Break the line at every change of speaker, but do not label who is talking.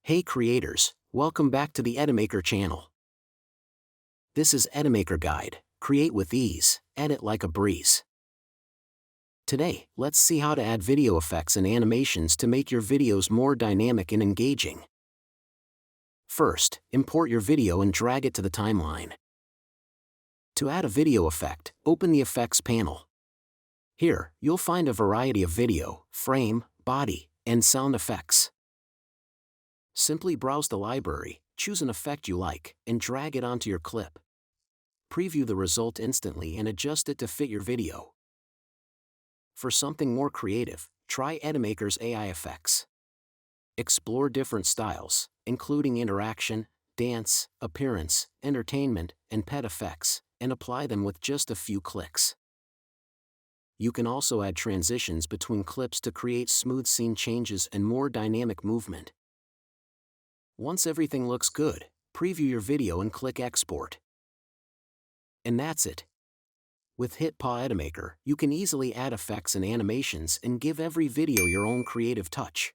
Hey creators, welcome back to the Edimakor channel. This is Edimakor Guide, create with ease, edit like a breeze. Today, let's see how to add video effects and animations to make your videos more dynamic and engaging. First, import your video and drag it to the timeline. To add a video effect, open the Effects panel. Here, you'll find a variety of video, frame, body, and sound effects. Simply browse the library, choose an effect you like, and drag it onto your clip. Preview the result instantly and adjust it to fit your video. For something more creative, try Edimakor's AI effects. Explore different styles, including interaction, dance, appearance, entertainment, and pet effects, and apply them with just a few clicks. You can also add transitions between clips to create smooth scene changes and more dynamic movement. Once everything looks good, preview your video and click Export. And that's it. With HitPaw Edimakor, you can easily add effects and animations and give every video your own creative touch.